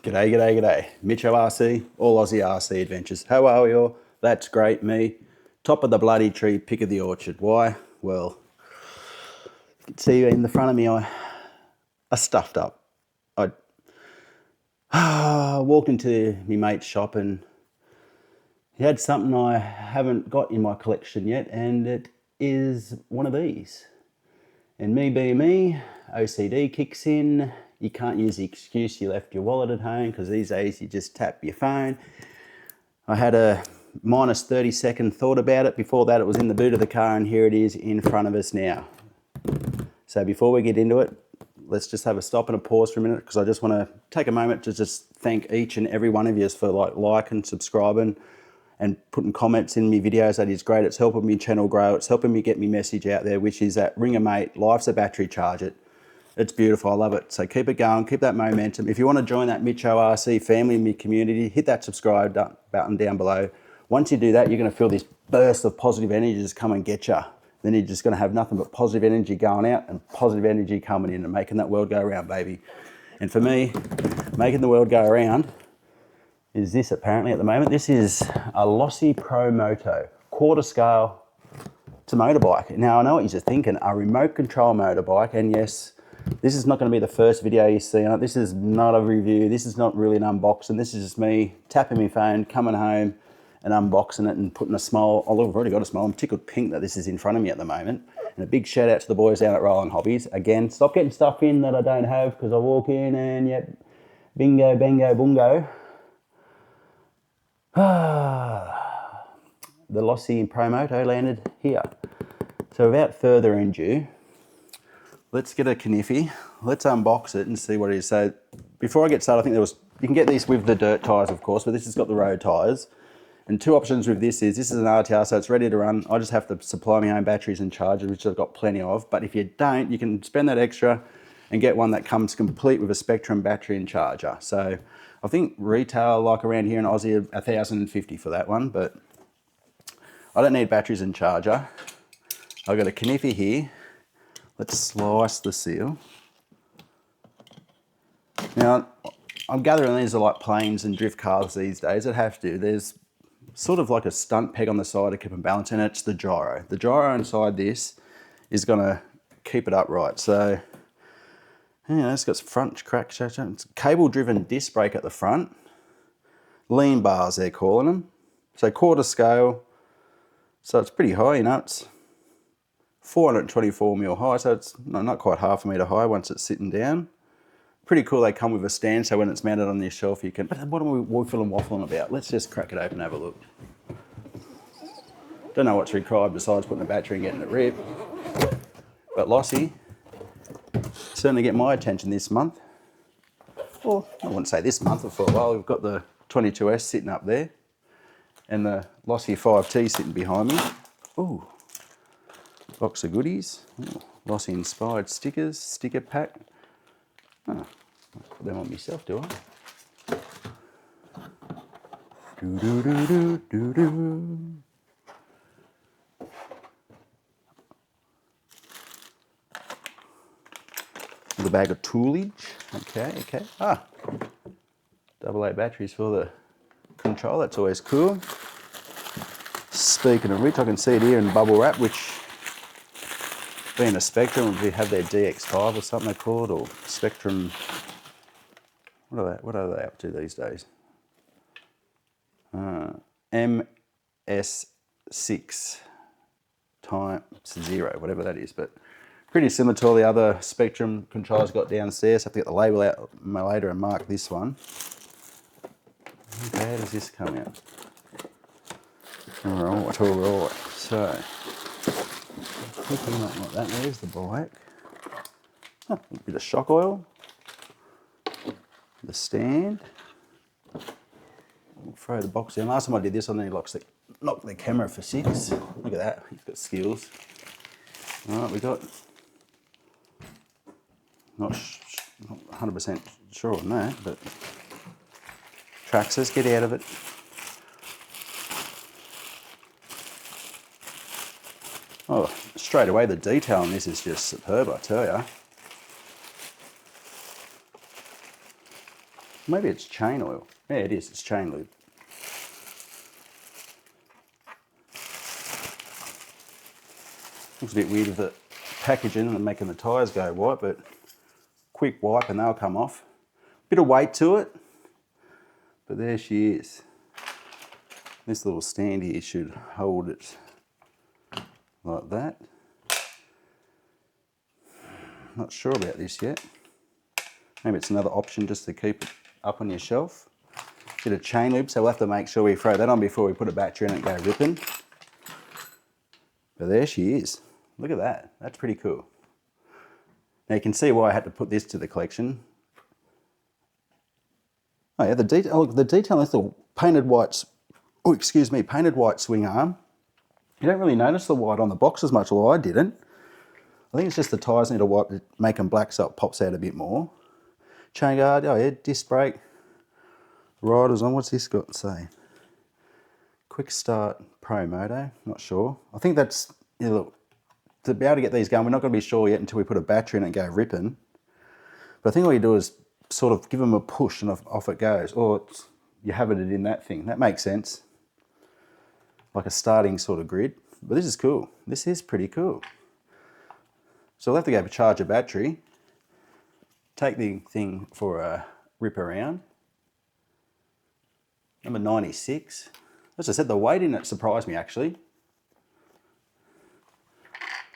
G'day, g'day, g'day. MitchoRC, all Aussie RC adventures. How are we all? That's great, me. Top of the bloody tree, pick of the orchard. Why? Well, you can see in the front of me, I stuffed up. I walked into my mate's shop and he had something I haven't got in my collection yet, and it is one of these. And me being me, OCD kicks in. You can't use the excuse you left your wallet at home, because these days you just tap your phone. I had a minus 30-second thought about it. Before that, it was in the boot of the car, and here it is in front of us now. So before we get into it, let's just have a stop and a pause for a minute, because I just want to take a moment to just thank each and every one of you for liking, subscribing, and putting comments in my videos. That is great. It's helping me channel grow. It's helping me get my message out there, which is that ring a mate, life's a battery, charge it. It's beautiful. I love it. So keep it going. Keep that momentum. If you want to join that MitchoRC family in my community, hit that subscribe button down below. Once you do that, you're going to feel this burst of positive energy just come and get you. Then you're just going to have nothing but positive energy going out and positive energy coming in and making that world go around, baby. And for me, making the world go around is this apparently at the moment. This is a Losi Promoto, quarter scale. It's a motorbike. Now I know what you're thinking, a remote control motorbike, and yes, this is not going to be the first video you see on it. This is not a review. This is not really an unboxing. This is just me tapping my phone, coming home and unboxing it and putting a smile. Oh, look, I've already got a smile. I'm tickled pink that this is in front of me at the moment. And a big shout out to the boys down at Rolling Hobbies. Again, stop getting stuff in that I don't have, because I walk in and yep, bingo, bango, bungo. The Losi Promoto landed here. So without further ado, let's get a kniffy. Let's unbox it and see what it is. So before I get started, I think you can get these with the dirt tyres, of course, but this has got the road tyres. And two options with this is an RTR, so it's ready to run. I just have to supply my own batteries and chargers, which I've got plenty of. But if you don't, you can spend that extra and get one that comes complete with a Spectrum battery and charger. So I think retail, like around here in Aussie, 1,050 for that one, but I don't need batteries and charger. I've got a kniffy here. Let's slice the seal. Now, I'm gathering these are like planes and drift cars these days. It have to. There's sort of like a stunt peg on the side to keep them balanced, and it's the gyro. The gyro inside this is going to keep it upright. So, yeah, it's got front crack. It's cable-driven disc brake at the front. Lean bars, they're calling them. So quarter scale. So it's pretty high, you know. It's 424mm high, so it's not quite half a metre high once it's sitting down. Pretty cool. They come with a stand, so when it's mounted on your shelf, you can. But what are we woofing and waffling about? Let's just crack it open and have a look. Don't know what's required besides putting a battery and getting it ripped. But Losi certainly get my attention this month. Well, I wouldn't say this month, but for a while. We've got the 22S sitting up there, and the Losi 5T sitting behind me. Ooh. Box of goodies. Ooh, Losi inspired stickers, sticker pack. Oh, I'll put them on myself, do I? Do do do do do do. Little bag of toolage. Okay. AA batteries for the control. That's always cool. Speaking of which, I can see it here in bubble wrap, which, being a Spectrum, we have their DX5 or something they call it, or Spectrum. What are they up to these days? MS6 times 0, whatever that is. But pretty similar to all the other Spectrum controllers got downstairs. I have to get the label out later and mark this one. Okay, how does this come out? All right. So, hooking up like that. There's the bike. Oh, a bit of shock oil. The stand. We'll throw the box down. Last time I did this, I nearly knocked the camera for 6. Look at that. He's got skills. All right, we got. Not 100% sure on that, but Traxxas, get out of it. Oh, straight away the detail on this is just superb, I tell you. Maybe it's chain oil. Yeah, it is, it's chain lube. Looks a bit weird with the packaging and making the tyres go white, but quick wipe and they'll come off. Bit of weight to it, but there she is. This little stand here should hold it like that. Not sure about this yet. Maybe it's another option just to keep it up on your shelf. Bit of chain lube, so we'll have to make sure we throw that on before we put a battery in it and go ripping. But there she is. Look at that, that's pretty cool. Now you can see why I had to put this to the collection. Oh yeah, the detail on this little painted white, painted white swing arm. You don't really notice the white on the box as much, although I didn't. I think it's just the tyres need a wipe to make them black so it pops out a bit more. Chain guard, oh yeah, disc brake. Riders on, what's this got to say? Quick start Pro Moto, not sure. I think that's, yeah, look, to be able to get these going, we're not going to be sure yet until we put a battery in it and go ripping. But I think all you do is sort of give them a push and off it goes. Or you have it in that thing. That makes sense. Like a starting sort of grid. But this is cool. This is pretty cool. So we'll have to go charge a battery. Take the thing for a rip around. Number 96. As I said, the weight in it surprised me actually.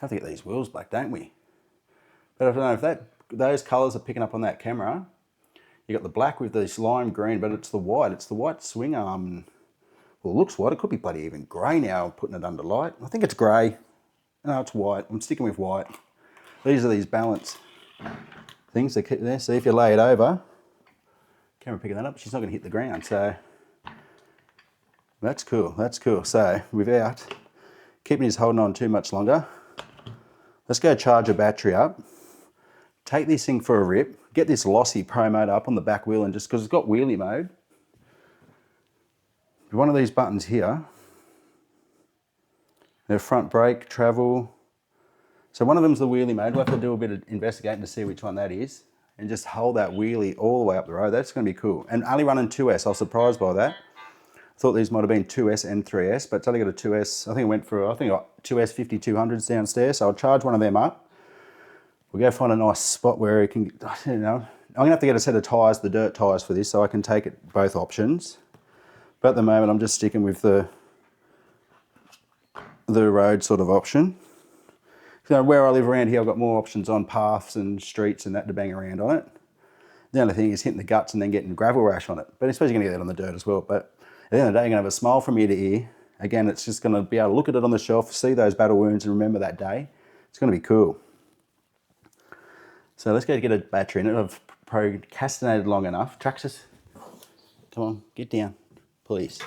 Have to get these wheels black, don't we? But I don't know if those colours are picking up on that camera. You got the black with this lime green, but it's the white. It's the white swing arm. Well, it looks white. It could be bloody even grey now. I'm putting it under light. I think it's grey. No, it's white. I'm sticking with white. These are these balance things that keep there. See if you lay it over. Camera picking that up. She's not going to hit the ground. So that's cool. That's cool. So without keeping his holding on too much longer, let's go charge a battery up, take this thing for a rip, get this Losi Promoto up on the back wheel, and just because it's got wheelie mode, one of these buttons here, the front brake, travel. So one of them's the wheelie mode. We'll have to do a bit of investigating to see which one that is, and just hold that wheelie all the way up the road. That's going to be cool. And only running 2S, I was surprised by that. I thought these might have been 2S and 3S, but it's only got a 2S. I think it went for, I got 2S 5200s downstairs, so I'll charge one of them up. We'll go find a nice spot where it can, you know, I'm gonna have to get a set of tyres, the dirt tyres for this, so I can take it both options. But at the moment, I'm just sticking with the road sort of option. So where I live around here, I've got more options on paths and streets and that to bang around on it. The only thing is hitting the guts and then getting gravel rash on it. But I suppose you're gonna get that on the dirt as well. But at the end of the day, you're gonna have a smile from ear to ear. Again, it's just gonna be able to look at it on the shelf, see those battle wounds and remember that day. It's gonna be cool. So let's go get a battery in it. I've procrastinated long enough. Traxxas, come on, get down, please.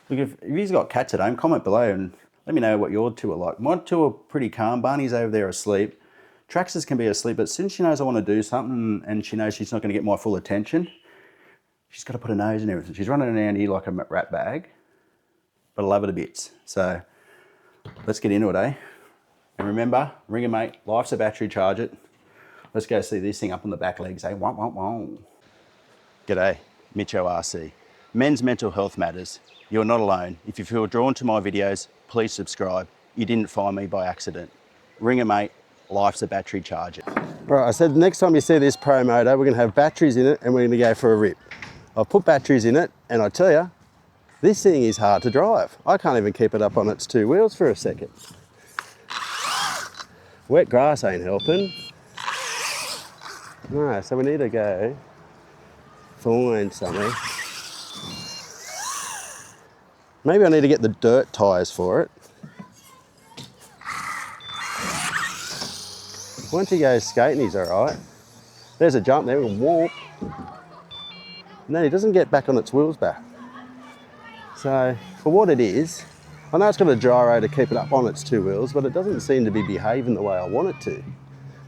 Look, if you've got cats at home, comment below and let me know what your two are like. My two are pretty calm. Barney's over there asleep. Traxxas can be asleep, but since she knows I want to do something and she knows she's not going to get my full attention, she's got to put her nose in everything. She's running around here like a rat bag, but I love it a bit. So let's get into it, eh? And remember, ring a mate, life's a battery, charge it. Let's go see this thing up on the back legs, eh? Womp, womp, womp. G'day, MitchoRC. Men's mental health matters. You're not alone. If you feel drawn to my videos, please subscribe. You didn't find me by accident. Ring a mate, life's a battery, charge it. Right, I said next time you see this Pro Moto, we're gonna have batteries in it and we're gonna go for a rip. I've put batteries in it and I tell you, this thing is hard to drive. I can't even keep it up on its two wheels for a second. Wet grass ain't helping. No, so we need to go find something. Maybe I need to get the dirt tyres for it. Once he goes skating, he's all right. There's a jump there, we'll whoop. And then he doesn't get back on its wheels back. So, for what it is, I know it's got a gyro to keep it up on its two wheels, but it doesn't seem to be behaving the way I want it to.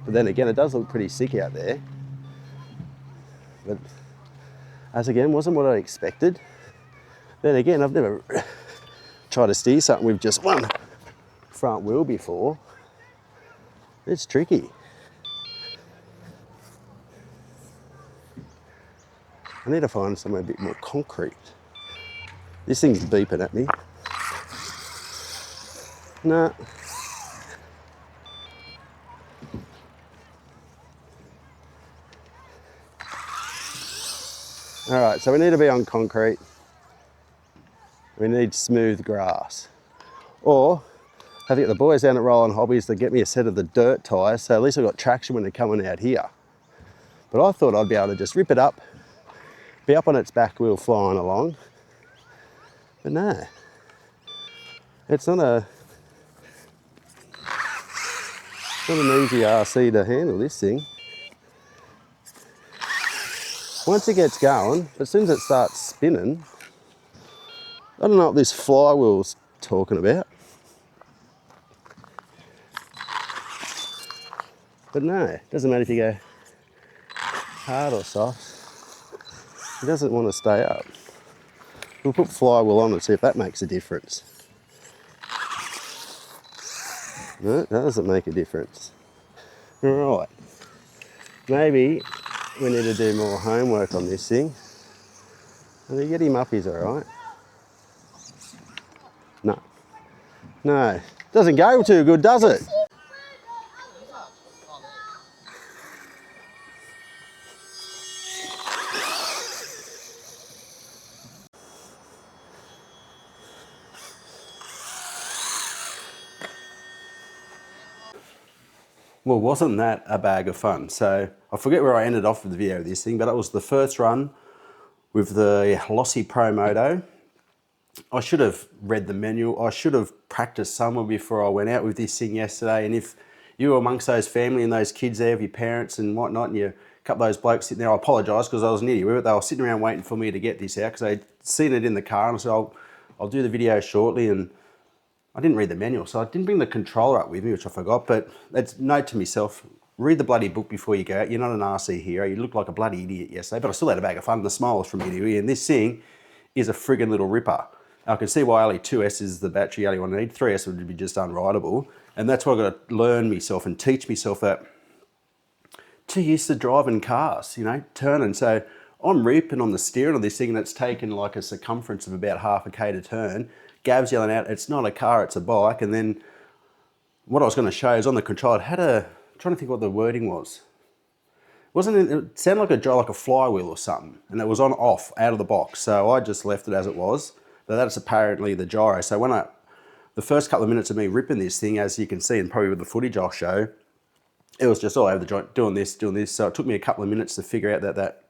But then again, it does look pretty sick out there. But, as again, wasn't what I expected. Then again, I've never tried to steer something with just one front wheel before. It's tricky. I need to find somewhere a bit more concrete. This thing's beeping at me. No. All right, so we need to be on concrete. We need smooth grass. Or have to get the boys down at Rolling Hobbies to get me a set of the dirt tyres, so at least I've got traction when they're coming out here. But I thought I'd be able to just rip it up, be up on its back wheel flying along. But no, it's not an easy RC to handle, this thing. Once it gets going, as soon as it starts spinning, I don't know what this flywheel's talking about. But no, it doesn't matter if you go hard or soft. It doesn't want to stay up. We'll put flywheel on and see if that makes a difference. No, that doesn't make a difference. Right, maybe we need to do more homework on this thing. And you get him up, he's all right. No, no, doesn't go too good, does it? Well, wasn't that a bag of fun? So I forget where I ended off with the video of this thing, but it was the first run with the Losi Promoto. I should have read the manual. I should have practiced somewhere before I went out with this thing yesterday. And if you were amongst those family and those kids there with your parents and whatnot, and you a couple of those blokes sitting there, I apologise because I was an idiot with it. They were sitting around waiting for me to get this out because they'd seen it in the car, and I said, I'll do the video shortly. And I didn't read the manual, so I didn't bring the controller up with me, which I forgot, but it's note to myself, read the bloody book before you go out. You're not an RC hero. You looked like a bloody idiot yesterday, but I still had a bag of fun. The smile was from ear to ear, and this thing is a friggin' little ripper. I can see why only 2S is the battery only one I need. 3S would be just unrideable, and that's why I've got to learn myself and teach myself that too used to driving cars, you know, turning. So I'm ripping on the steering of this thing, and it's taken like a circumference of about half a K to turn. Gav's yelling out, it's not a car, it's a bike. And then what I was going to show is on the control, it had I'm trying to think what the wording was. It sounded like like a flywheel or something, and it was on off out of the box. So I just left it as it was, but that's apparently the gyro. So the first couple of minutes of me ripping this thing, as you can see, and probably with the footage I'll show, it was just all over the joint, doing this. So it took me a couple of minutes to figure out that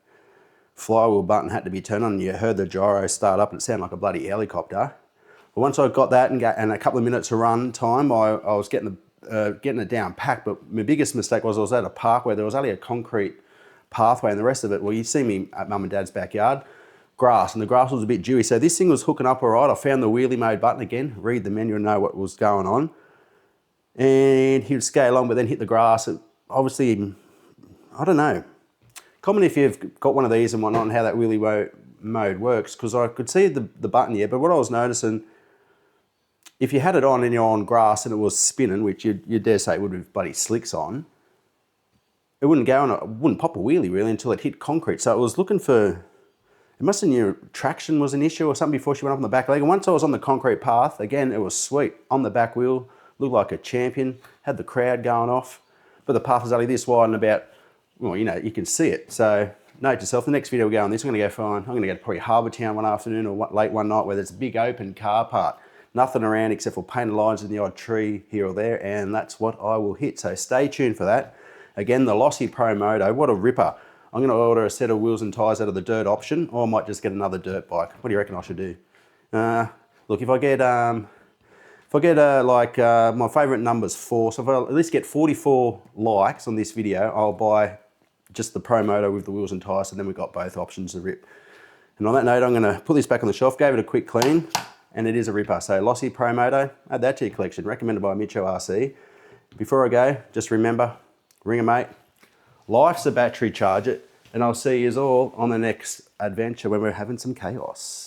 flywheel button had to be turned on, and you heard the gyro start up, and it sounded like a bloody helicopter. But once I got that and a couple of minutes of run time, I was getting it down packed. But my biggest mistake was I was at a park where there was only a concrete pathway, and the rest of it, well, you see me at mum and dad's backyard, grass, and the grass was a bit dewy. So this thing was hooking up all right. I found the wheelie mode button again, read the menu and know what was going on. And he would scale on, but then hit the grass. Obviously, I don't know. Comment if you've got one of these and whatnot and how that wheelie mode works, because I could see the button here, but what I was noticing, if you had it on and you're on grass and it was spinning, which you dare say it would with bloody slicks on, it wouldn't go on, it wouldn't pop a wheelie really until it hit concrete. So it was looking for, it must have knew traction was an issue or something before she went up on the back leg. And once I was on the concrete path, again, it was sweet. On the back wheel, looked like a champion, had the crowd going off, but the path was only this wide and about, well, you know, you can see it. So note to yourself, the next video we go on this, I'm going to go fine. I'm going to go to probably Harbour Town one afternoon or late one night where there's a big open car park. Nothing around except for painted lines and the odd tree here or there, and that's what I will hit. So stay tuned for that. Again, the Losi Promoto, what a ripper. I'm going to order a set of wheels and tyres out of the dirt option, or I might just get another dirt bike. What do you reckon I should do? Look, if I get my favourite number's 4, so if I at least get 44 likes on this video, I'll buy just the Promoto with the wheels and tyres, and then we've got both options to rip. And on that note, I'm going to put this back on the shelf, gave it a quick clean, and it is a ripper. So Losi Promoto, add that to your collection. Recommended by MitchoRC. Before I go, just remember, ring a mate. Life's a battery, charge it. And I'll see you all on the next adventure when we're having some chaos.